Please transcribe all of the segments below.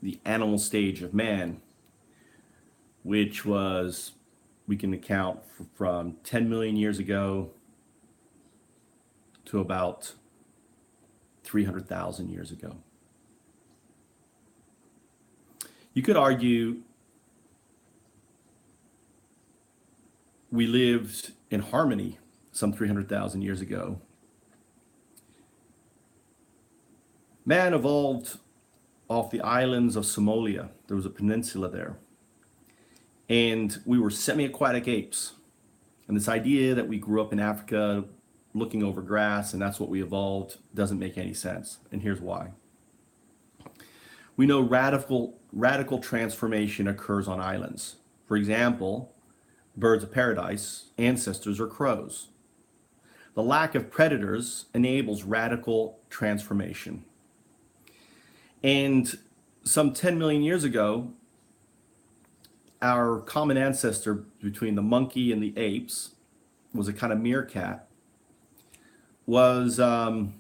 the animal stage of man, which was, we can account from 10 million years ago to about 300,000 years ago. You could argue we lived in harmony some 300,000 years ago. Man evolved off the islands of Somalia. There was a peninsula there. And we were semi-aquatic apes. And this idea that we grew up in Africa looking over grass and that's what we evolved doesn't make any sense. And here's why. We know radical transformation occurs on islands. For example, birds of paradise ancestors are crows. The lack of predators enables radical transformation. And some 10 million years ago, our common ancestor between the monkey and the apes was a kind of meerkat, was all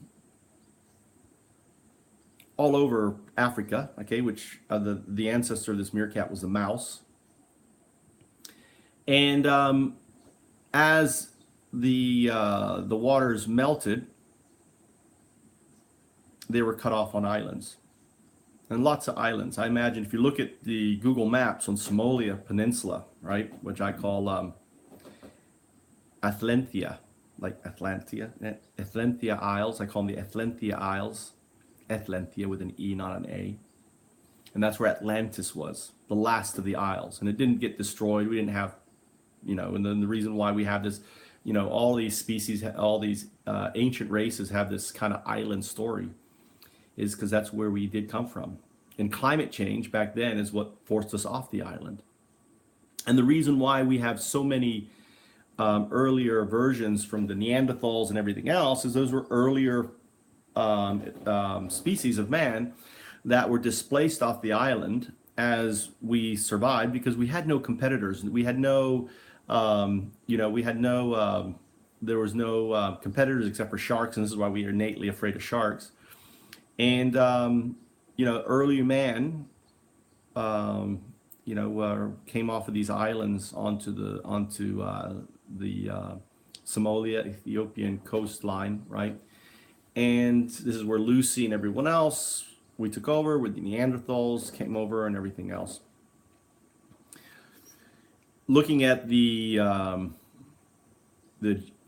over Africa, okay, which the ancestor of this meerkat was the mouse. And as the waters melted, they were cut off on islands. And lots of islands. I imagine if you look at the Google Maps on Somalia Peninsula, right, which I call Atlantia, like Atlantia Isles. I call them the Atlantia Isles. Atlantia with an E, not an A. And that's where Atlantis was, the last of the isles. And it didn't get destroyed. We didn't have, and then the reason why we have this, all these species, all these ancient races have this kind of island story, is because that's where we did come from. And climate change back then is what forced us off the island. And the reason why we have so many earlier versions from the Neanderthals and everything else is those were earlier species of man that were displaced off the island as we survived because we had no competitors. We had no, there was no competitors except for sharks, and this is why we are innately afraid of sharks. And, early man, came off of these islands onto the Somalia, Ethiopian coastline, right? And this is where Lucy and everyone else, we took over with the Neanderthals, came over and everything else. Looking at the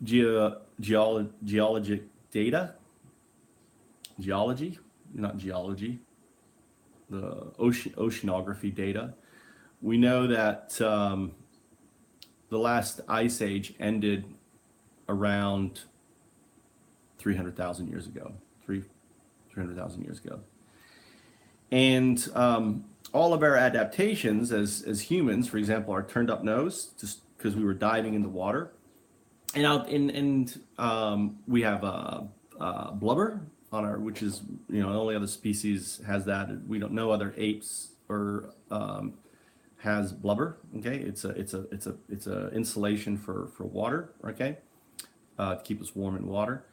geologic data, the oceanography data, we know that the last ice age ended around 300,000 years ago, 300,000 years ago. And all of our adaptations as humans, for example, our turned up nose, just because we were diving in the water. And we have blubber on our, which is, only other species has that. We don't know other apes or has blubber. Okay, it's a insulation for water. Okay, to keep us warm in water.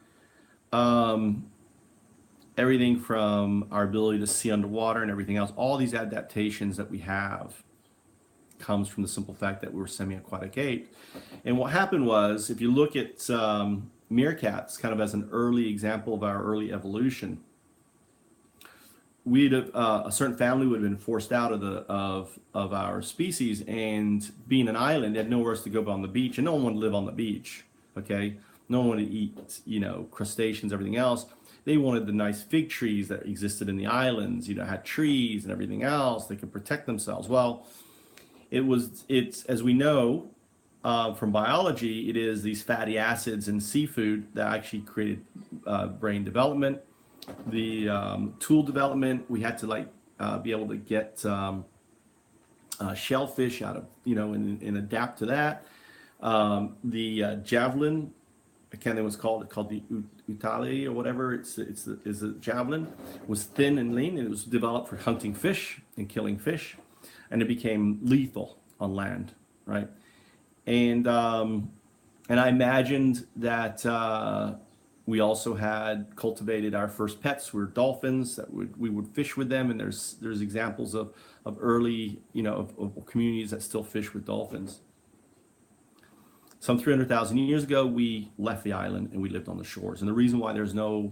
Everything from our ability to see underwater and everything else, all these adaptations that we have comes from the simple fact that we were semi-aquatic ape. And what happened was, if you look at meerkats kind of as an early example of our early evolution, we'd have, a certain family would have been forced out of our species, and being an island, had nowhere else to go but on the beach, and no one wanted to live on the beach. Okay, no one wanted to eat crustaceans, everything else. They wanted the nice fig trees that existed in the islands, had trees and everything else. They could protect themselves. Well, it's as we know from biology, it is these fatty acids in seafood that actually created brain development, the tool development. We had to be able to get shellfish out of, and adapt to that. The javelin, I can't think what's called the utali or whatever. It's a javelin, was thin and lean, and it was developed for hunting fish and killing fish, and it became lethal on land, right? And I imagined that We also had cultivated our first pets were dolphins that we would fish with them, and there's examples of early, of communities that still fish with dolphins. Some 300,000 years ago, we left the island and we lived on the shores. And the reason why there's no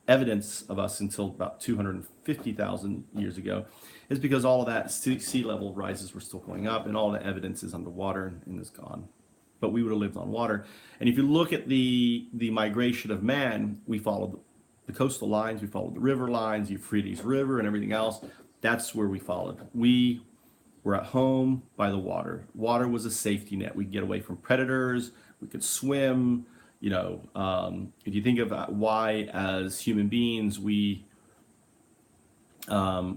evidence of us until about 250,000 years ago is because all of that sea level rises were still going up, and all the evidence is underwater and is gone. But we would have lived on water. And if you look at the migration of man, we followed the coastal lines, we followed the river lines, Euphrates River and everything else. That's where we followed. We were at home by the water. Water was a safety net. We could get away from predators. We could swim. If you think of why, as human beings, we have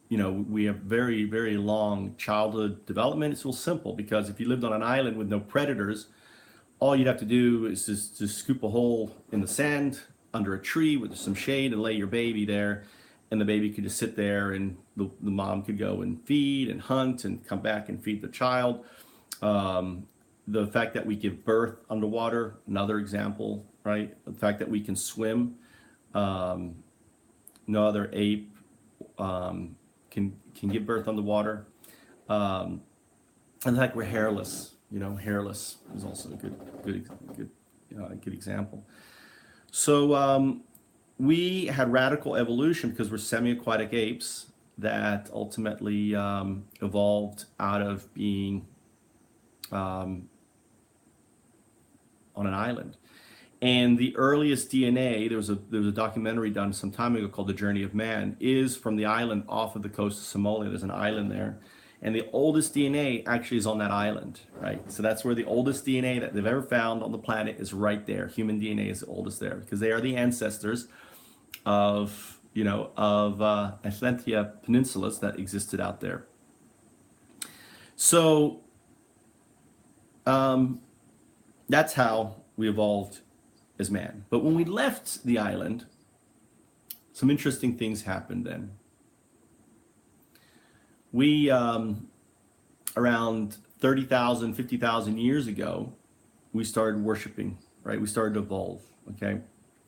very, very long childhood development. It's real simple, because if you lived on an island with no predators, all you'd have to do is just scoop a hole in the sand under a tree with some shade and lay your baby there, and the baby could just sit there, and the mom could go and feed and hunt and come back and feed the child. The fact that we give birth underwater, another example, right? The fact that we can swim, no other ape can give birth underwater, and the fact we're hairless. Hairless is also a good example. So we had radical evolution because we're semi-aquatic apes that ultimately evolved out of being on an island. And the earliest DNA, there was a documentary done some time ago called The Journey of Man, is from the island off of the coast of Somalia. There's an island there. And the oldest DNA actually is on that island, right? So that's where the oldest DNA that they've ever found on the planet is right there. Human DNA is the oldest there, because they are the ancestors of Atlantia peninsulas that existed out there. So that's how we evolved as man. But when we left the island, some interesting things happened then. We, around 30,000, 50,000 years ago, we started worshiping, right? We started to evolve, okay?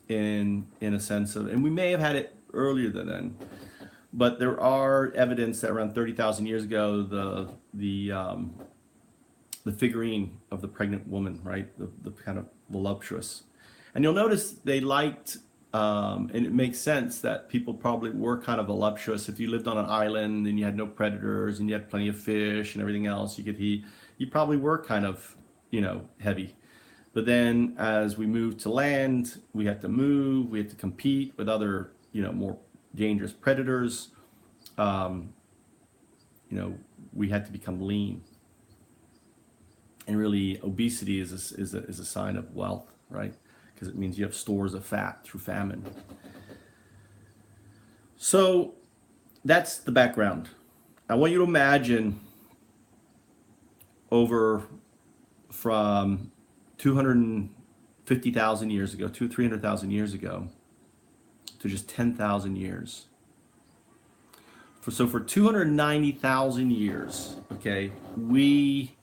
In a sense of, and we may have had it earlier than then, but there are evidence that around 30,000 years ago, the figurine of the pregnant woman, right? The kind of voluptuous. And you'll notice they liked, and it makes sense that people probably were kind of voluptuous. If you lived on an island and you had no predators and you had plenty of fish and everything else you could eat, you probably were kind of, heavy. But then as we moved to land, we had to move, we had to compete with other, more dangerous predators. We had to become lean. And really, obesity is a sign of wealth, right? Because it means you have stores of fat through famine. So that's the background. I want you to imagine from 250,000 years ago, 300,000 years ago, to just 10,000 years. So for 290,000 years, okay, we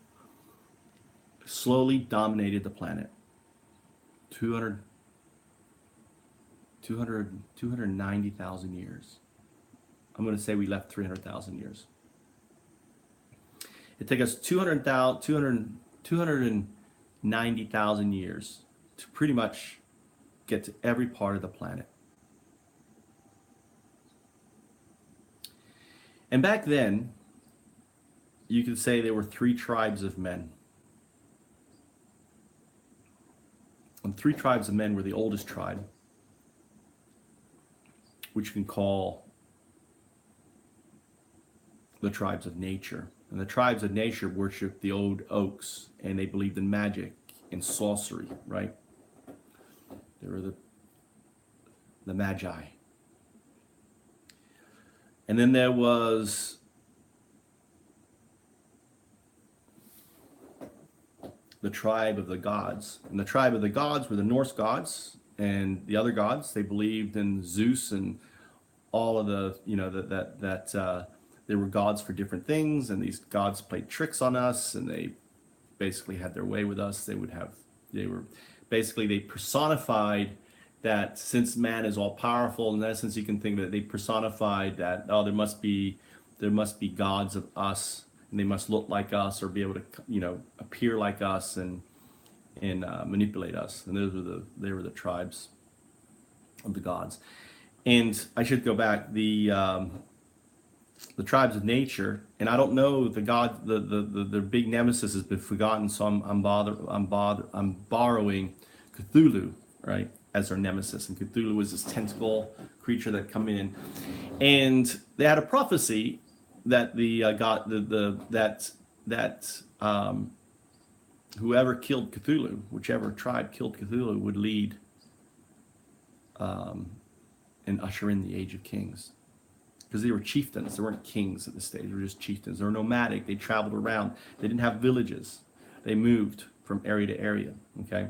slowly dominated the planet. 290,000 years. I'm going to say we left 300,000 years. It took us 290,000 years to pretty much get to every part of the planet. And back then, you could say there were 3 tribes of men. And 3 tribes of men were the oldest tribe, which you can call the tribes of nature. And the tribes of nature worshiped the old oaks, and they believed in magic and sorcery, right? They were the magi. And then there was the tribe of the gods. And the tribe of the gods were the Norse gods, and the other gods, they believed in Zeus and all of the, they were gods for different things, and these gods played tricks on us, and they basically had their way with us. They were basically they personified that since man is all powerful, in essence you can think that they personified that, oh, there must be gods of us, and they must look like us or be able to, you know, appear like us and manipulate us. And they were the tribes of the gods. And I should go back, the tribes of nature, and I don't know, the big nemesis has been forgotten, so I'm borrowing Cthulhu, right, as their nemesis. And Cthulhu was this tentacle creature that come in, and they had a prophecy that whoever killed Cthulhu, whichever tribe killed Cthulhu, would lead and usher in the Age of Kings. Because they were chieftains. They weren't kings at this stage. They were just chieftains. They were nomadic. They traveled around. They didn't have villages. They moved from area to area. Okay,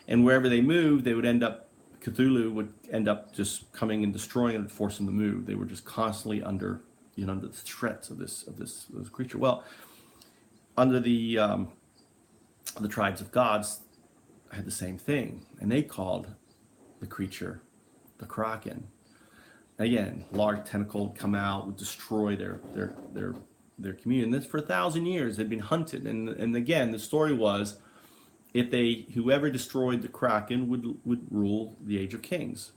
and wherever they moved, they would end up. Cthulhu would end up just coming and destroying and force them to move. They were just constantly under the threats of this creature. Well, under the tribes of gods had the same thing, and they called the creature the Kraken. Again, large tentacle would come out, would destroy their community. And this for 1,000 years they'd been hunted. And again, the story was, whoever destroyed the Kraken would rule the Age of Kings.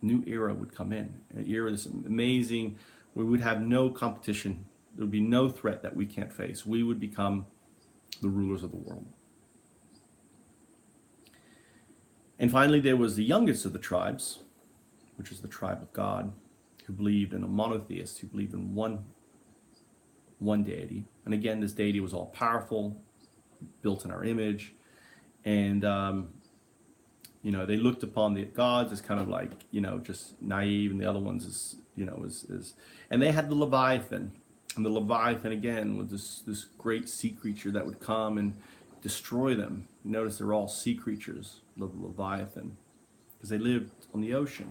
New era would come in. An era, this amazing, we would have no competition. There would be no threat that we can't face. We would become the rulers of the world. And finally, there was the youngest of the tribes, which is the tribe of God, who believed in a monotheist, who believed in one deity. And again, this deity was all powerful, built in our image. And, they looked upon the gods as kind of like, just naive, and the other ones is and they had the Leviathan. And the Leviathan, again, was this great sea creature that would come and destroy them. Notice they're all sea creatures, the Leviathan, because they lived on the ocean.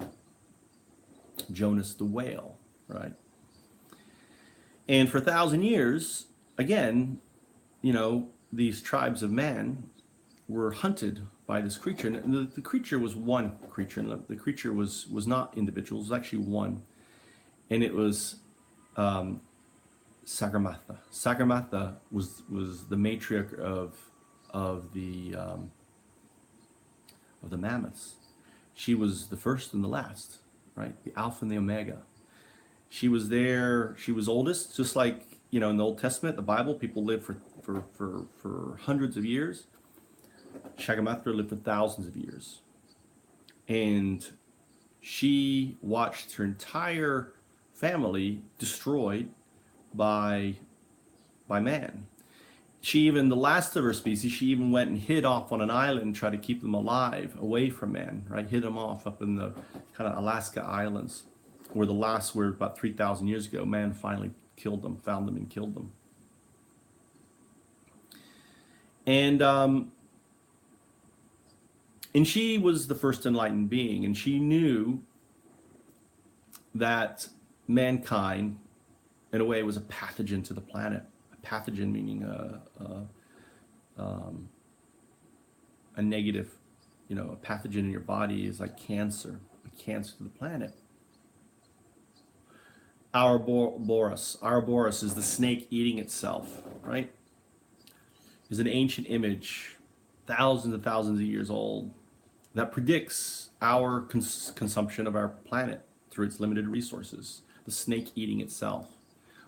Jonas the whale, right? And for 1,000 years, again, these tribes of man were hunted by this creature. And the creature was one creature, and the creature was not individual. It was actually one. And it was Sagarmatha. Sagarmatha was the matriarch of the mammoths. She was the first and the last, right? The Alpha and the Omega. She was there. She was oldest, just like in the Old Testament, the Bible. People lived for hundreds of years. Sagarmatha lived for thousands of years, and she watched her entire family destroyed by man. The last of her species, she even went and hid off on an island and tried to keep them alive, away from man, right? Hid them off up in the kind of Alaska islands, where the last were about 3,000 years ago. Man finally killed them, found them and killed them. And she was the first enlightened being, and she knew that mankind, in a way, was a pathogen to the planet. A pathogen meaning a negative, a pathogen in your body is like cancer, a cancer to the planet. Ouroboros is the snake eating itself, right? Is an ancient image, thousands and thousands of years old, that predicts our consumption of our planet through its limited resources. The snake eating itself.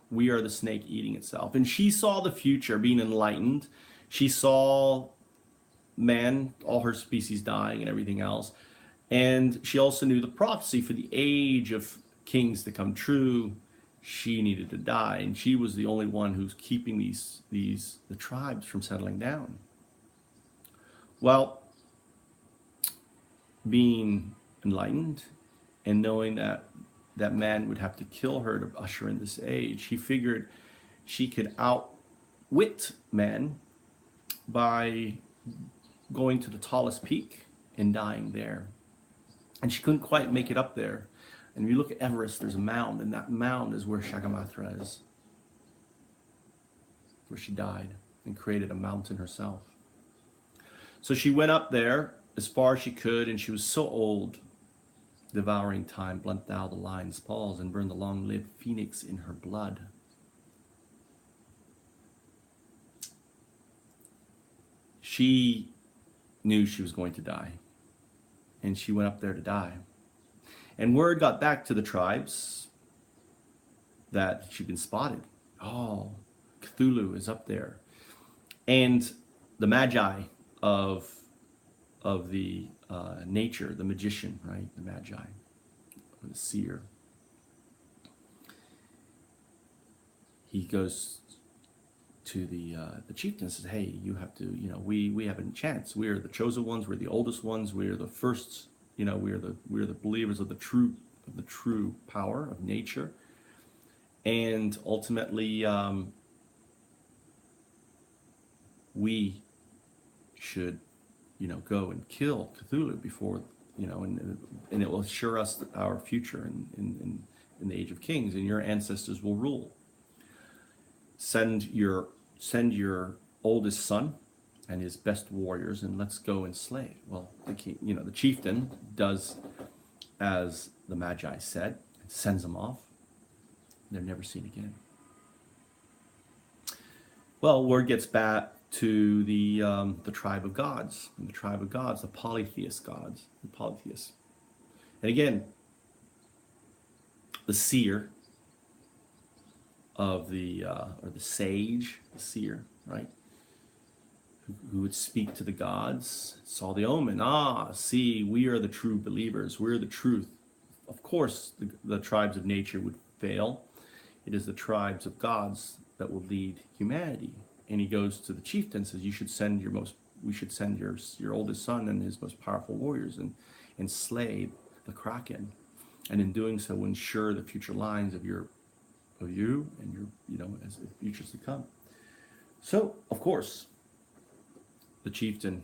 We are the snake eating itself. And she saw the future, being enlightened. She saw man, all her species dying and everything else. And she also knew the prophecy for the age of kings to come true. She needed to die, and she was the only one who's keeping the tribes from settling down. Well, being enlightened and knowing that man would have to kill her to usher in this age, she figured she could outwit man by going to the tallest peak and dying there. And she couldn't quite make it up there. And if you look at Everest, there's a mound, and that mound is where Sagarmatha is, where she died and created a mountain herself. So she went up there, as far as she could, and she was so old, devouring time, blunt thou the lion's paws, and burn the long-lived phoenix in her blood. She knew she was going to die, and she went up there to die. And word got back to the tribes that she'd been spotted. Oh, Cthulhu is up there. And the magi of the nature, the magician, right? The magi, the seer. He goes to the chieftain and says, "Hey, you have to, we have a chance. We are the chosen ones. We're the oldest ones. We are the first. We are the believers of the true power of nature, and ultimately, we should, go and kill Cthulhu before, and it will assure us our future in the Age of Kings, and your ancestors will rule. Send your oldest son and his best warriors, and let's go and slay." Well, the chieftain does as the magi said, and sends them off. They're never seen again. Well, word gets back to the tribe of gods, and the tribe of gods, the polytheists. And again, the seer of or the sage, the seer, right? Who would speak to the gods, saw the omen. See, we are the true believers. We're the truth. Of course, the tribes of nature would fail. It is the tribes of gods that will lead humanity. And he goes to the chieftain and says, we should send your oldest son and his most powerful warriors and slay the Kraken. And in doing so, ensure the future lines of you and your, as the futures to come. So, of course, the chieftain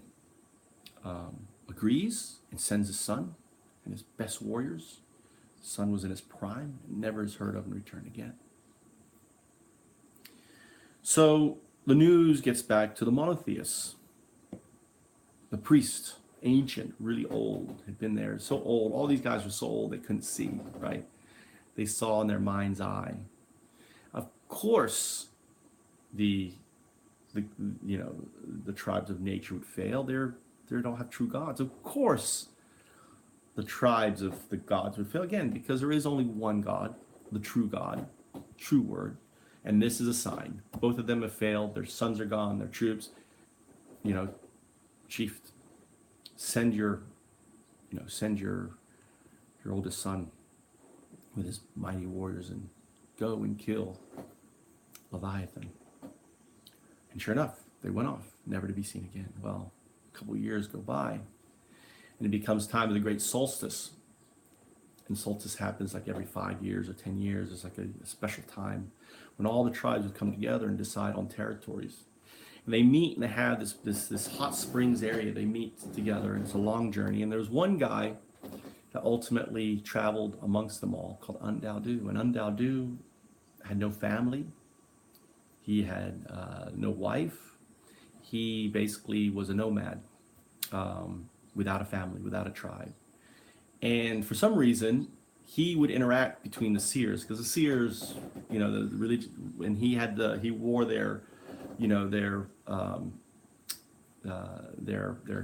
agrees and sends his son and his best warriors. The son was in his prime and never is heard of and returned again. So the news gets back to the monotheists. The priest, ancient, really old, had been there, so old. All these guys were so old they couldn't see, right? They saw in their mind's eye. Of course, the tribes of nature would fail. They don't have true gods. Of course, the tribes of the gods would fail again, because there is only one God, the true God, true word, and this is a sign. Both of them have failed. Their sons are gone. Their troops. Chief, send your oldest son with his mighty warriors and go and kill Leviathan. And sure enough, they went off, never to be seen again. Well, a couple of years go by, and it becomes time of the great solstice. And solstice happens like every 5 years or 10 years. It's like a special time when all the tribes would come together and decide on territories. And they meet, and they have this hot springs area. They meet together, and it's a long journey. And there's one guy that ultimately traveled amongst them all called UnDaoDu. And UnDaoDu had no family. He had no wife. He basically was a nomad, without a family, without a tribe. And for some reason, he would interact between the seers, because the seers, the religion, and he wore their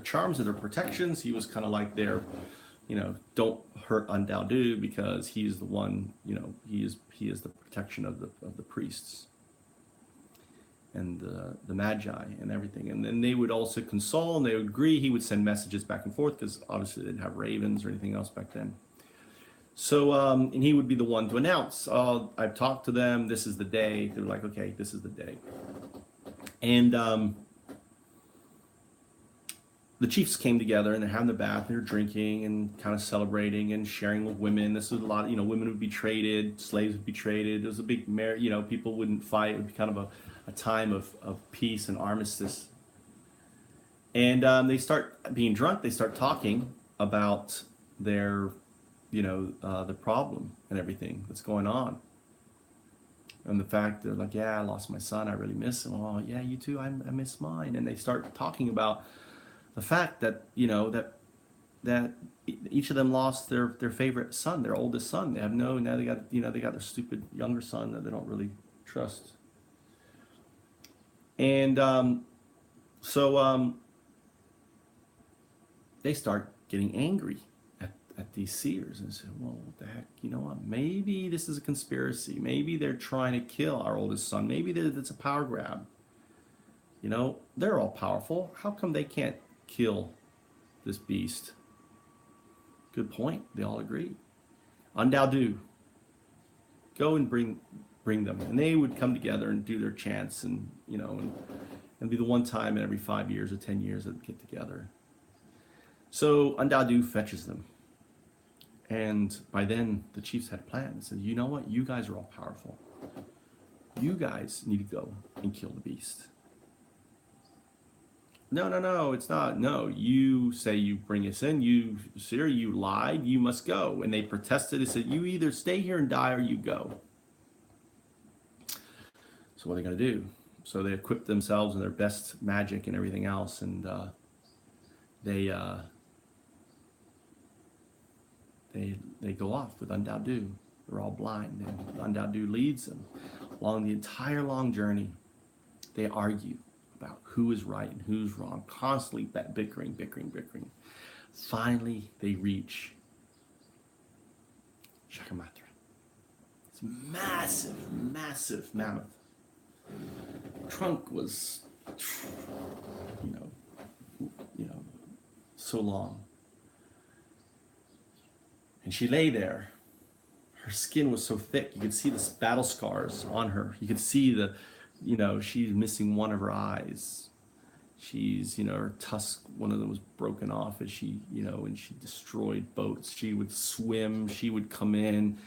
charms and their protections. He was kind of like their, don't hurt UnDaoDu, because he is the one, he is the protection of the priests and the magi and everything. And then they would also console, and they would agree. He would send messages back and forth, because obviously they didn't have ravens or anything else back then. So, and he would be the one to announce, I've talked to them, this is the day. They're like, okay, this is the day. And the chiefs came together, and they're having the bath, and they're drinking and kind of celebrating and sharing with women. This was a lot, women would be traded, slaves would be traded. It was a big, people wouldn't fight. It would be kind of a time of peace and armistice. And they start being drunk. They start talking about their, the problem and everything that's going on. And the fact they're like, yeah, I lost my son. I really miss him. Oh, yeah, you too. I miss mine. And they start talking about the fact that, that that each of them lost their favorite son, their oldest son. They have now they got their stupid younger son that they don't really trust. And so they start getting angry at these seers and say, well, what the heck, you know what? Maybe this is a conspiracy. Maybe they're trying to kill our oldest son. Maybe it's a power grab. You know, they're all powerful. How come they can't kill this beast? Good point. They all agree. UnDaoDu, go and bring them. And they would come together and do their chants, and you know, and be the one time in every 5 years or 10 years that they get together. So UnDaoDu fetches them. And by then the chiefs had plans. Said, you know what? You guys are all powerful. You guys need to go and kill the beast. No, it's not. No, you say you bring us in. You lied. You must go. And they protested. They said, you either stay here and die or you go. So what are they going to do? So they equip themselves in their best magic and everything else. And they go off with UnDaoDu. They're all blind. And UnDaoDu leads them along the entire long journey. They argue about who is right and who's wrong, constantly bickering. Finally, they reach Shakamatra. It's a massive mammoth. Trunk was, so long. And she lay there. Her skin was so thick, you could see the battle scars on her. You could see she's missing one of her eyes. She's, her tusk, one of them was broken off as she, and she destroyed boats. She would swim, she would come in,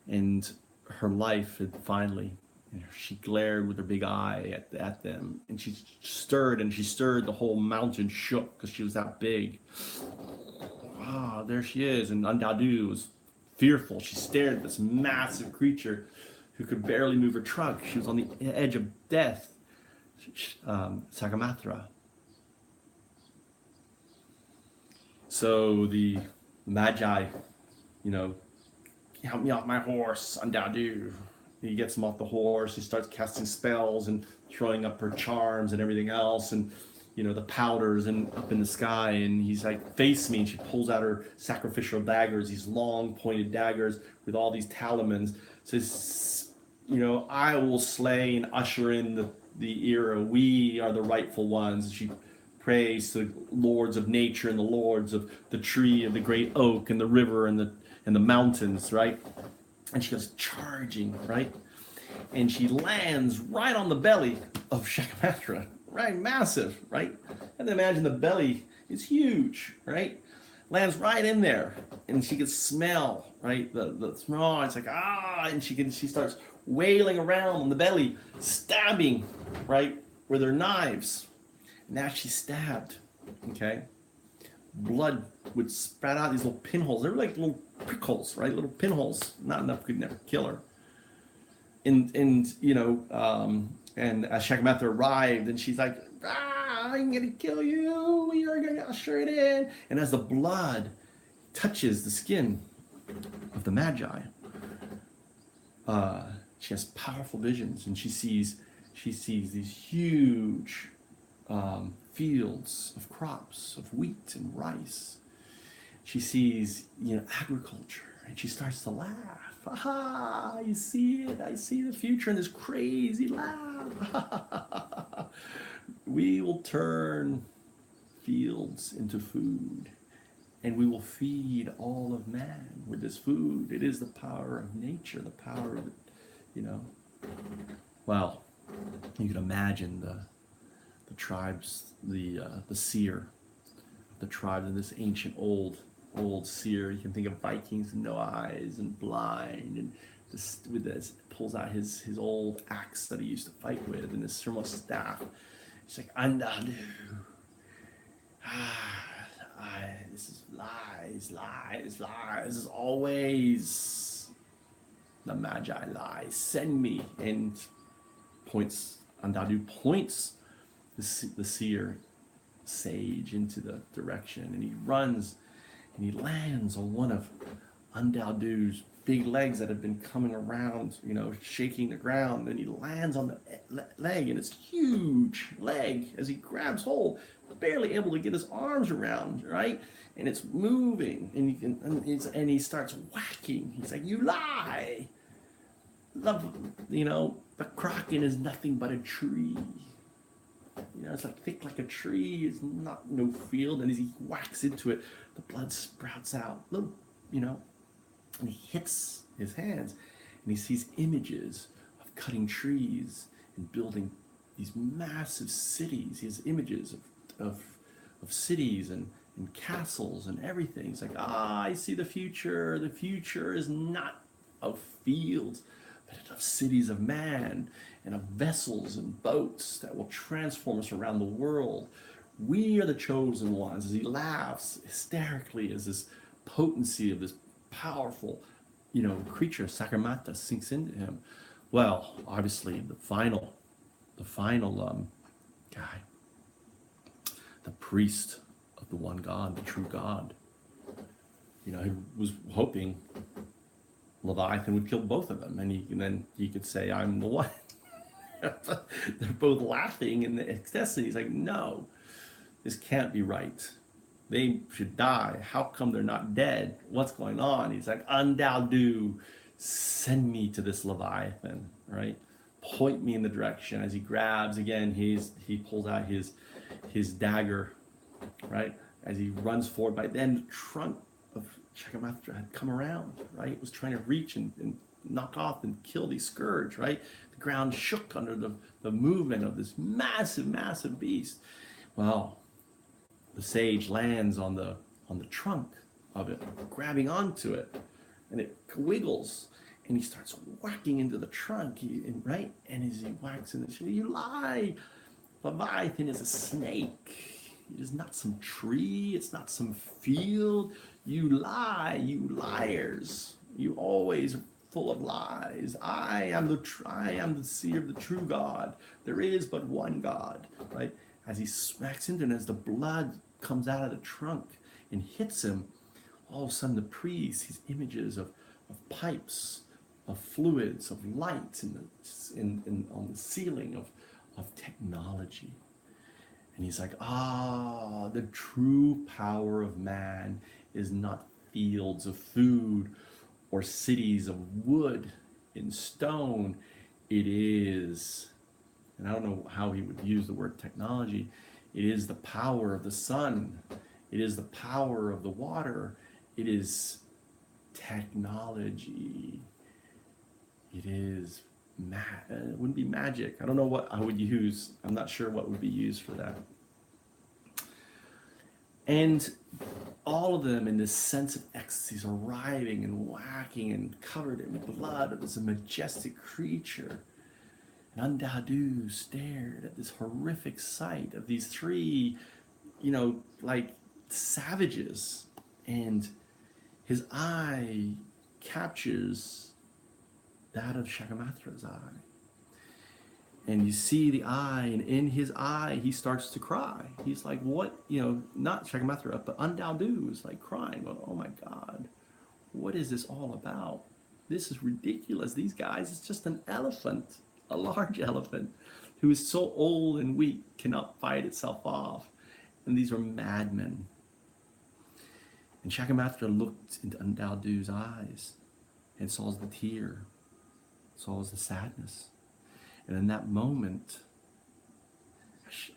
and her life had finally, she glared with her big eye at them, and she stirred, the whole mountain shook because she was that big. Ah, there she is, and UnDaoDu was fearful. She stared at this massive creature who could barely move her trunk. She was on the edge of death. Sakamatra. So the Magi, help me off my horse, UnDaoDu. He gets him off the horse. He starts casting spells and throwing up her charms and everything else, and the powders and up in the sky. And he's like, face me. And she pulls out her sacrificial daggers, these long pointed daggers with all these talismans. Says, I will slay and usher in the era. We are the rightful ones. She prays to the lords of nature and the lords of the tree and the great oak and the river and the mountains, right? And she goes charging, right? And she lands right on the belly of Shakamatra, right? Massive, right? And imagine the belly is huge, right? Lands right in there, and she can smell, right? The smell. It's like and she starts wailing around on the belly, stabbing, right, with her knives. Now she's stabbed, okay? Blood would sprout out these little pinholes. They were like little prickles, right? Little pinholes. Not enough could never kill her. And Shakamatra arrived, and she's like, I'm gonna kill you. We are gonna usher it in. And as the blood touches the skin of the Magi, she has powerful visions, and she sees these huge fields of crops of wheat and rice. She sees agriculture, and she starts to laugh. Aha, you see it? I see the future in this crazy laugh. We will turn fields into food, and we will feed all of man with this food. It is the power of nature, the power of Well, you can imagine the tribes, the seer, the tribes of this ancient old seer. You can think of Vikings with no eyes and blind, and with this pulls out his old axe that he used to fight with, and his thermal staff. He's like, UnDaoDu. This is lies. This is always the Magi lies. Send me. And UnDaoDu points the seer sage into the direction, and he runs, and he lands on one of UnDaoDu's big legs that have been coming around, shaking the ground. And he lands on the leg, and it's huge leg as he grabs hold, barely able to get his arms around, right? And it's moving, and he starts whacking. He's like, "You lie! The kraken is nothing but a tree. It's like thick like a tree. It's not no field." And as he whacks into it, the blood sprouts out. And he hits his hands, and he sees images of cutting trees and building these massive cities. He has images of cities and castles and everything. He's like, I see the future. The future is not of fields, but of cities of man and of vessels and boats that will transform us around the world. We are the chosen ones. As he laughs hysterically, as this potency of this powerful, creature, Sakamata, sinks into him. Well, obviously, the final guy, the priest of the one God, the true God, he was hoping Leviathan would kill both of them, and then he could say, "I'm the one." They're both laughing in the ecstasy. He's like, "No, this can't be right. They should die. How come they're not dead? What's going on?" He's like, "UnDaoDu, send me to this Leviathan, right? Point me in the direction." As he grabs again, he pulls out his dagger, right? As he runs forward. By then, the trunk of Chakamathra had come around, right? It was trying to reach and knock off and kill the scourge, right? The ground shook under the movement of this massive, massive beast. Well, the sage lands on the trunk of it, grabbing onto it, and it wiggles, and he starts whacking into the trunk, right? And as he whacks in the tree, "You lie! Leviathan is a snake. It is not some tree. It's not some field. You lie, you liars. You always full of lies. I am the seer of the true God. There is but one God," right? As he smacks into it, and as the blood comes out of the trunk and hits him, all of a sudden the priest sees images of pipes, of fluids, of lights on the ceiling of technology. And he's like, the true power of man is not fields of food or cities of wood and stone. It is, and I don't know how he would use the word technology, it is the power of the sun. It is the power of the water. It is technology. It is it wouldn't be magic. I don't know what I would use. I'm not sure what would be used for that. And all of them in this sense of ecstasy are writhing and whacking and covered in blood of this majestic creature. And UnDaoDu stared at this horrific sight of these three, like savages. And his eye captures that of Shakamathra's eye. And you see the eye, and in his eye, he starts to cry. He's like, what, not Shakamatra, but UnDaoDu is like crying, going, "Oh my God, what is this all about? This is ridiculous. These guys, it's just an elephant, a large elephant, who is so old and weak, cannot fight itself off. And these are madmen." And Shakamatra looked into UnDaoDu's eyes and saw the tear, saw the sadness. And in that moment,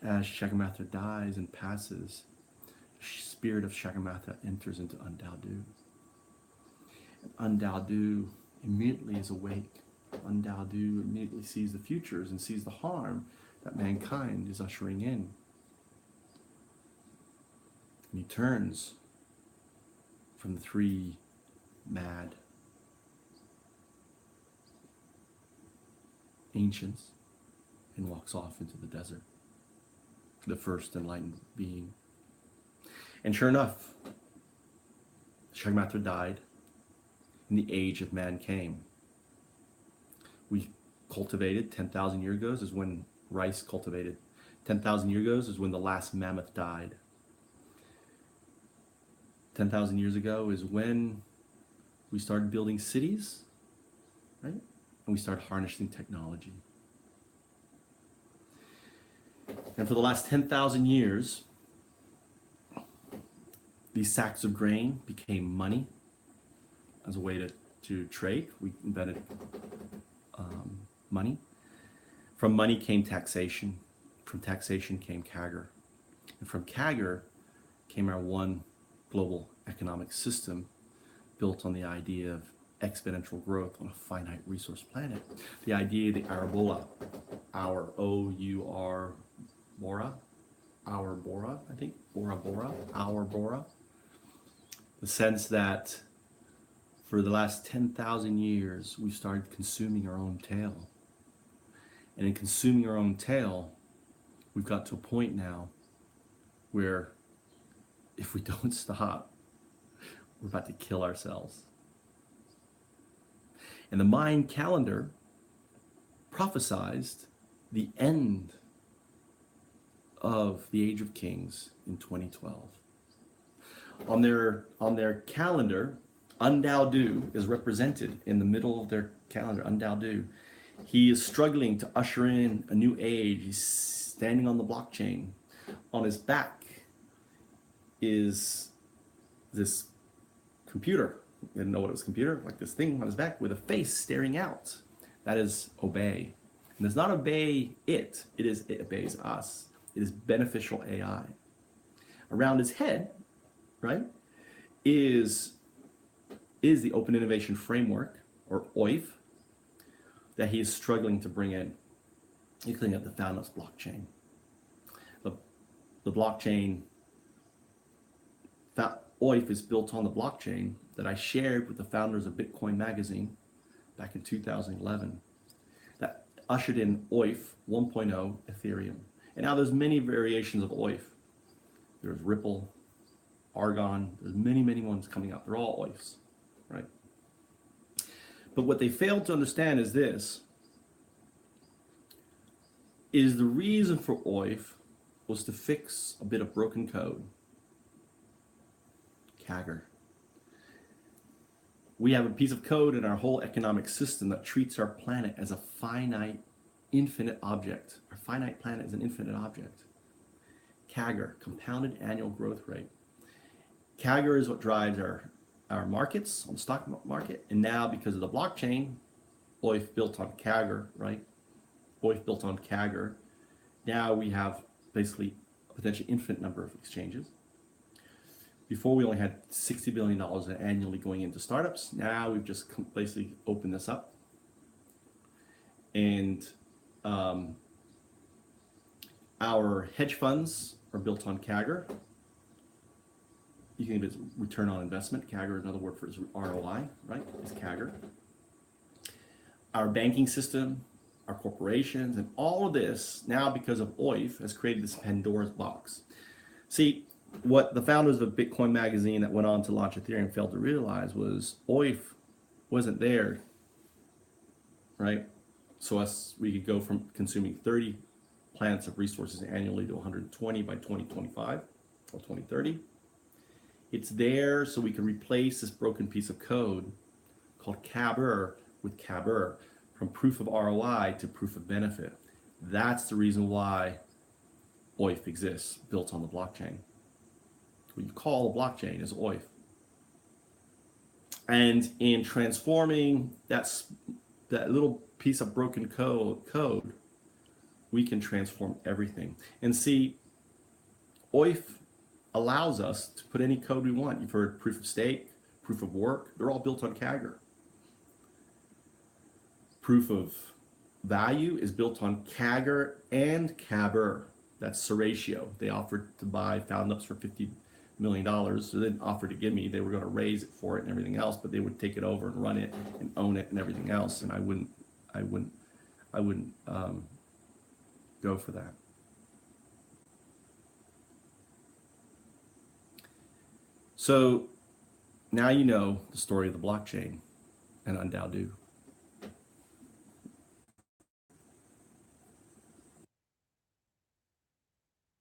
as Shakamatra dies and passes, the spirit of Shakamatra enters into UnDaoDu. And UnDaoDu immediately is awake. UnDaoDu immediately sees the futures and sees the harm that mankind is ushering in. And he turns from the three mad ancients and walks off into the desert, the first enlightened being. And sure enough, Shakamatra died, and the age of man came. We cultivated 10,000 years ago is when rice cultivated. 10,000 years ago is when the last mammoth died. 10,000 years ago is when we started building cities, right? And we started harnessing technology. And for the last 10,000 years, these sacks of grain became money as a way to trade. We invented money. From money came taxation. From taxation came CAGR. And from CAGR came our one global economic system built on the idea of exponential growth on a finite resource planet. The idea, the Arabola, our O-U-R, Bora, our Bora, I think, Bora Bora, our Bora. The sense that for the last 10,000 years, we've started consuming our own tail. And in consuming our own tail, we've got to a point now where if we don't stop, we're about to kill ourselves. And the Mayan calendar prophesized the end of the Age of Kings in 2012. On their calendar, UnDaoDu is represented in the middle of their calendar, UnDaoDu. He is struggling to usher in a new age. He's standing on the blockchain. On his back is this computer. I didn't know what it was, computer, like this thing on his back with a face staring out. That is obey. And it's not obey it obeys us. It is beneficial AI. Around his head, right, is the Open Innovation Framework, or OIF, that he is struggling to bring in, including at the Foundups blockchain. The blockchain, OIF is built on the blockchain that I shared with the founders of Bitcoin Magazine back in 2011, that ushered in OIF 1.0 Ethereum. And now there's many variations of OIF. There's Ripple, Argon, there's many, many ones coming up. They're all OIFs, right? But what they failed to understand is this, is the reason for OIF was to fix a bit of broken code. CAGR. We have a piece of code in our whole economic system that treats our planet as a finite, infinite object. Our finite planet is an infinite object. CAGR, compounded annual growth rate. CAGR is what drives our markets on the stock market. And now because of the blockchain, OIF built on CAGR, right? OIF built on CAGR. Now we have basically a potentially infinite number of exchanges. Before we only had $60 billion annually going into startups. Now we've just basically opened this up. And our hedge funds are built on CAGR. You can get return on investment. CAGR is another word for ROI, right? Is CAGR. Our banking system, our corporations, and all of this now because of OIF has created this Pandora's box. See, what the founders of Bitcoin Magazine that went on to launch Ethereum failed to realize was OIF wasn't there, right? So we could go from consuming 30 planets of resources annually to 120 by 2025 or 2030. It's there so we can replace this broken piece of code called CAGR with CAGR, from proof of ROI to proof of benefit. That's the reason why OIF exists, built on the blockchain. What you call a blockchain is OIF. And in transforming that little piece of broken code, we can transform everything. And see, OIF allows us to put any code we want. You've heard proof of stake, proof of work, they're all built on CAGR. Proof of value is built on CAGR and CAGR. That's the ratio. They offered to buy Foundups for $50 million. So they didn't offer to give me. They were going to raise it for it and everything else, but they would take it over and run it and own it and everything else. And I wouldn't go for that. So now you know the story of the blockchain and UnDaoDu.